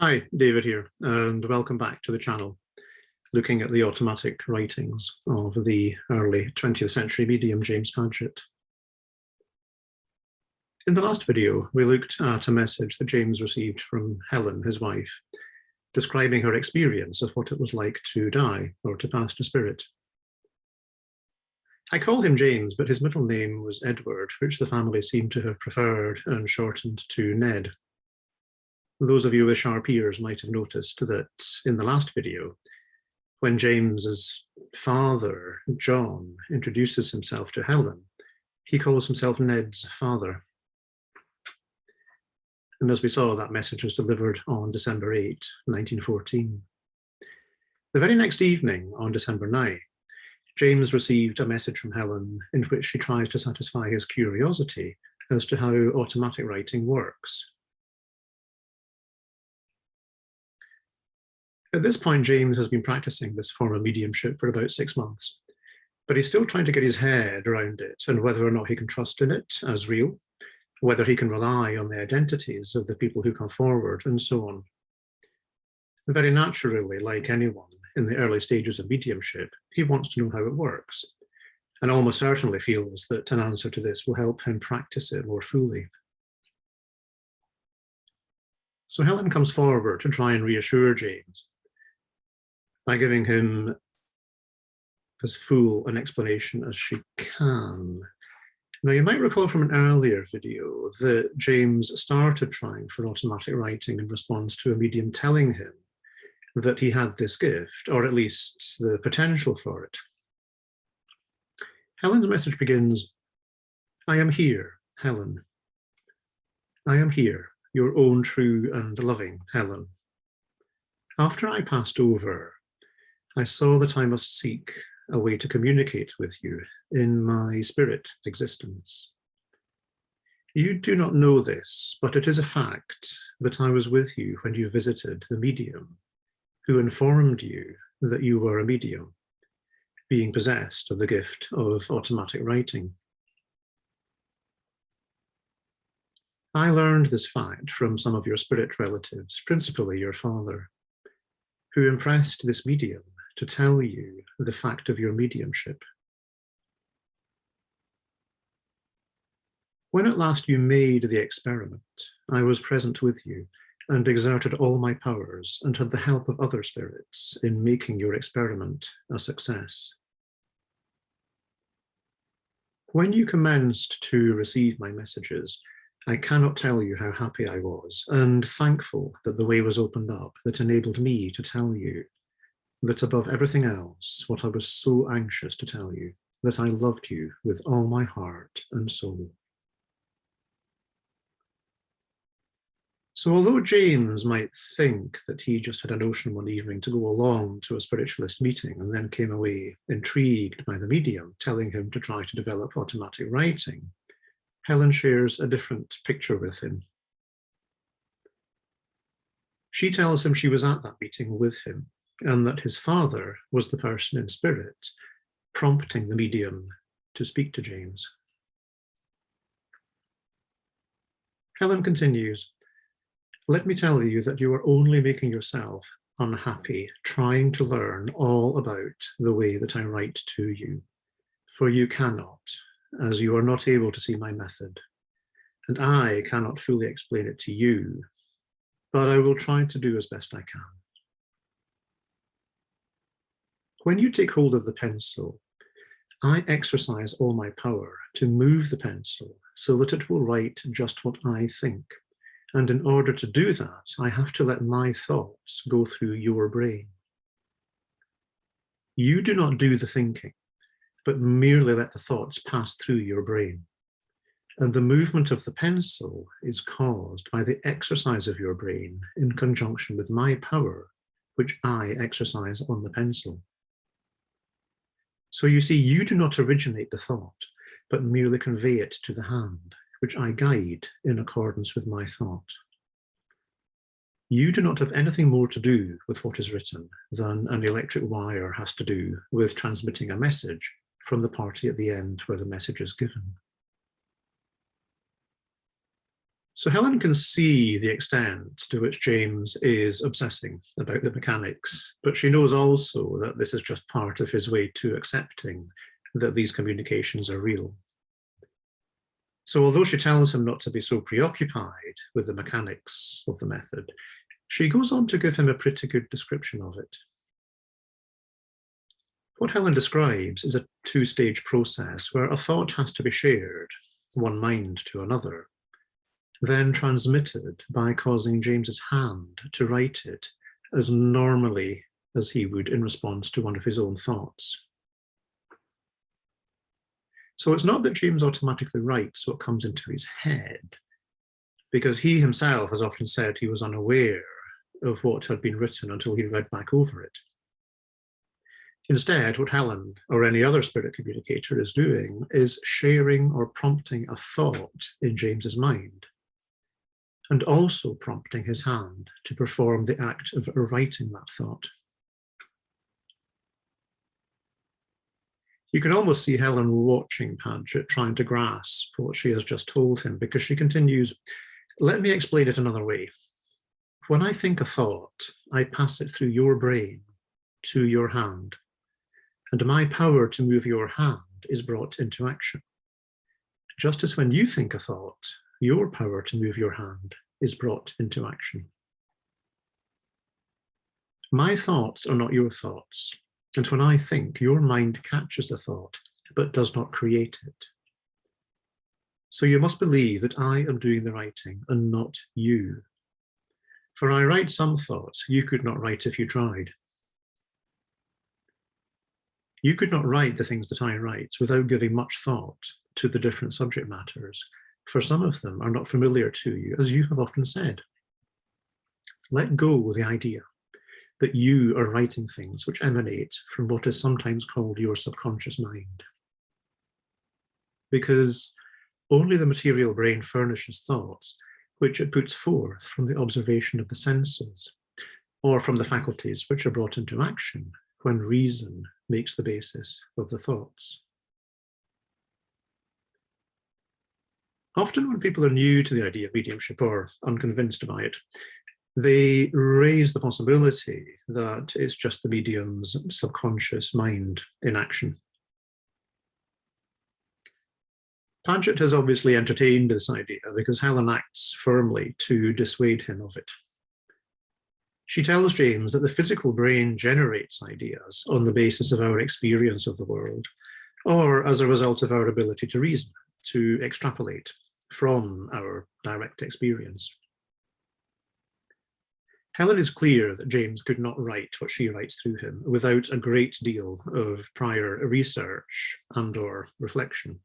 Hi, David here, and welcome back to the channel, looking at the automatic writings of the early 20th century medium James Padgett. In the last video, we looked at a message that James received from Helen, his wife, describing her experience of what it was like to die or to pass to spirit. I call him James, but his middle name was Edward, which the family seemed to have preferred and shortened to Ned. Those of you with sharp ears might have noticed that in the last video, when James's father, John, introduces himself to Helen, he calls himself Ned's father. And as we saw, that message was delivered on December 8, 1914. The very next evening, on December 9, James received a message from Helen in which she tries to satisfy his curiosity as to how automatic writing works. At this point, James has been practicing this form of mediumship for about 6 months, but he's still trying to get his head around it and whether or not he can trust in it as real, whether he can rely on the identities of the people who come forward, and so on. Very naturally, like anyone in the early stages of mediumship, he wants to know how it works, and almost certainly feels that an answer to this will help him practice it more fully. So Helen comes forward to try and reassure James by giving him as full an explanation as she can. Now, you might recall from an earlier video that James started trying for automatic writing in response to a medium telling him that he had this gift, or at least the potential for it. Helen's message begins, "I am here, Helen. I am here, your own true and loving Helen. After I passed over, I saw that I must seek a way to communicate with you in my spirit existence. You do not know this, but it is a fact that I was with you when you visited the medium, who informed you that you were a medium, being possessed of the gift of automatic writing. I learned this fact from some of your spirit relatives, principally your father, who impressed this medium to tell you the fact of your mediumship. When at last you made the experiment, I was present with you and exerted all my powers and had the help of other spirits in making your experiment a success. When you commenced to receive my messages, I cannot tell you how happy I was and thankful that the way was opened up that enabled me to tell you that above everything else, what I was so anxious to tell you, that I loved you with all my heart and soul." So although James might think that he just had a notion one evening to go along to a spiritualist meeting and then came away intrigued by the medium telling him to try to develop automatic writing, Helen shares a different picture with him. She tells him she was at that meeting with him, and that his father was the person in spirit prompting the medium to speak to James. Helen continues, "Let me tell you that you are only making yourself unhappy trying to learn all about the way that I write to you, for you cannot, as you are not able to see my method, and I cannot fully explain it to you, but I will try to do as best I can. When you take hold of the pencil, I exercise all my power to move the pencil so that it will write just what I think. And in order to do that, I have to let my thoughts go through your brain. You do not do the thinking, but merely let the thoughts pass through your brain. And the movement of the pencil is caused by the exercise of your brain in conjunction with my power, which I exercise on the pencil. So you see, you do not originate the thought, but merely convey it to the hand, which I guide in accordance with my thought. You do not have anything more to do with what is written than an electric wire has to do with transmitting a message from the party at the end where the message is given. So Helen can see the extent to which James is obsessing about the mechanics, but she knows also that this is just part of his way to accepting that these communications are real. So although she tells him not to be so preoccupied with the mechanics of the method, she goes on to give him a pretty good description of it. What Helen describes is a two-stage process where a thought has to be shared, one mind to another, then transmitted by causing James's hand to write it as normally as he would in response to one of his own thoughts. So it's not that James automatically writes what comes into his head, because he himself has often said he was unaware of what had been written until he read back over it. Instead, what Helen or any other spirit communicator is doing is sharing or prompting a thought in James's mind, and also prompting his hand to perform the act of writing that thought. You can almost see Helen watching Padgett trying to grasp what she has just told him, because she continues, "Let me explain it another way. When I think a thought, I pass it through your brain to your hand, and my power to move your hand is brought into action. Just as when you think a thought, your power to move your hand is brought into action. My thoughts are not your thoughts, and when I think, your mind catches the thought, but does not create it. So you must believe that I am doing the writing and not you. For I write some thoughts you could not write if you tried. You could not write the things that I write without giving much thought to the different subject matters, for some of them are not familiar to you, as you have often said. Let go of the idea that you are writing things which emanate from what is sometimes called your subconscious mind. Because only the material brain furnishes thoughts which it puts forth from the observation of the senses, or from the faculties which are brought into action when reason makes the basis of the thoughts. Often when people are new to the idea of mediumship or unconvinced by it, they raise the possibility that it's just the medium's subconscious mind in action. Padgett has obviously entertained this idea because Helen acts firmly to dissuade him of it. She tells James that the physical brain generates ideas on the basis of our experience of the world, or as a result of our ability to reason, to extrapolate from our direct experience. Helen is clear that James could not write what she writes through him without a great deal of prior research and/or reflection,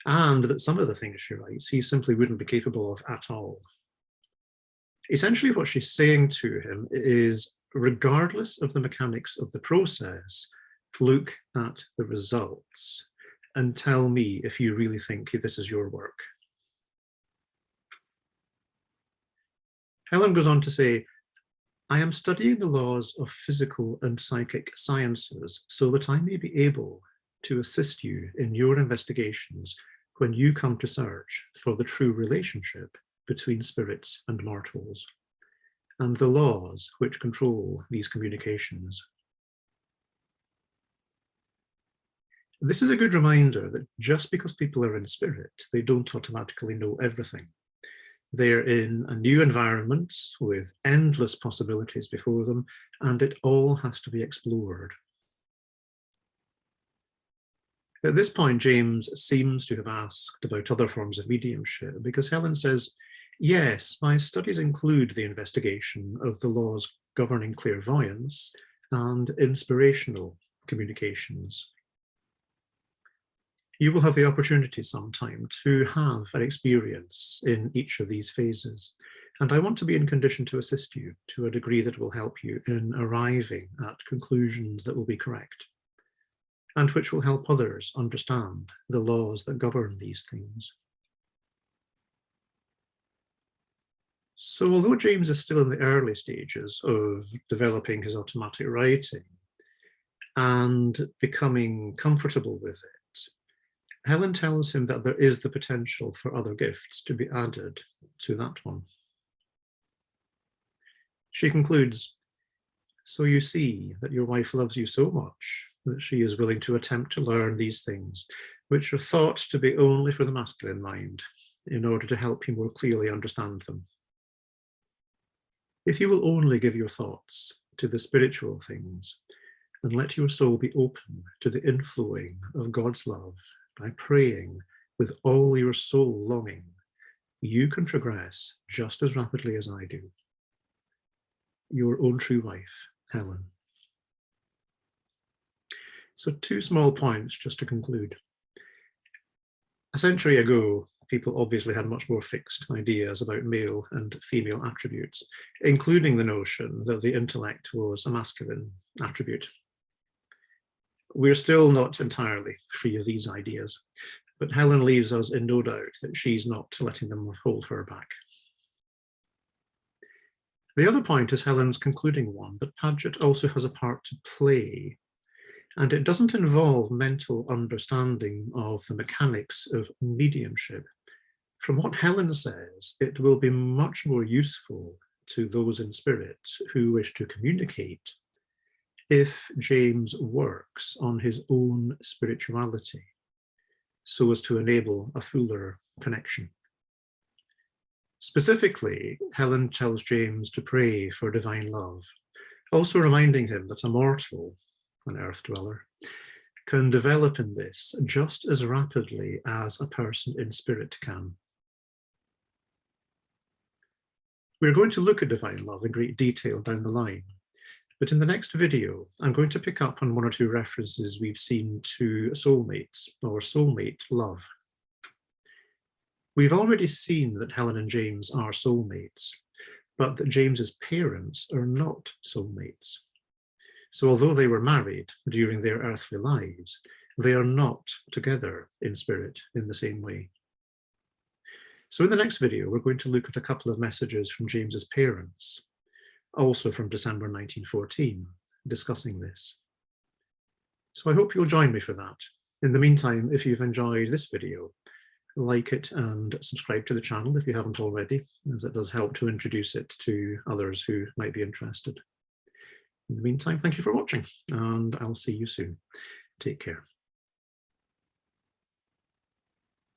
and that some of the things she writes he simply wouldn't be capable of at all. Essentially, what she's saying to him is, regardless of the mechanics of the process, look at the results and tell me if you really think this is your work. Helen goes on to say, I am studying the laws of physical and psychic sciences so that I may be able to assist you in your investigations when you come to search for the true relationship between spirits and mortals, and the laws which control these communications. This is a good reminder that just because people are in spirit, they don't automatically know everything. They're in a new environment with endless possibilities before them, and it all has to be explored. At this point, James seems to have asked about other forms of mediumship, because Helen says, yes, my studies include the investigation of the laws governing clairvoyance and inspirational communications. You will have the opportunity sometime to have an experience in each of these phases, and I want to be in condition to assist you to a degree that will help you in arriving at conclusions that will be correct, and which will help others understand the laws that govern these things. So although James is still in the early stages of developing his automatic writing and becoming comfortable with it, Helen tells him that there is the potential for other gifts to be added to that one. She concludes, "So you see that your wife loves you so much that she is willing to attempt to learn these things, which are thought to be only for the masculine mind, in order to help you more clearly understand them. If you will only give your thoughts to the spiritual things, and let your soul be open to the inflowing of God's love by praying with all your soul longing, you can progress just as rapidly as I do. Your own true wife, Helen." So 2 small points just to conclude. A century ago, people obviously had much more fixed ideas about male and female attributes, including the notion that the intellect was a masculine attribute. We're still not entirely free of these ideas, but Helen leaves us in no doubt that she's not letting them hold her back. The other point is Helen's concluding one, that Padgett also has a part to play, and it doesn't involve mental understanding of the mechanics of mediumship. From what Helen says, it will be much more useful to those in spirit who wish to communicate if James works on his own spirituality so as to enable a fuller connection. Specifically, Helen tells James to pray for divine love, also reminding him that a mortal, an earth dweller, can develop in this just as rapidly as a person in spirit can. We're going to look at divine love in great detail down the line, but in the next video, I'm going to pick up on 1 or 2 references we've seen to soulmates or soulmate love. We've already seen that Helen and James are soulmates, but that James's parents are not soulmates. So although they were married during their earthly lives, they are not together in spirit in the same way. So in the next video, we're going to look at a couple of messages from James's parents, also from December 1914, discussing this. So I hope you'll join me for that. In the meantime, if you've enjoyed this video, like it and subscribe to the channel if you haven't already, as it does help to introduce it to others who might be interested. In the meantime, thank you for watching, and I'll see you soon. Take care.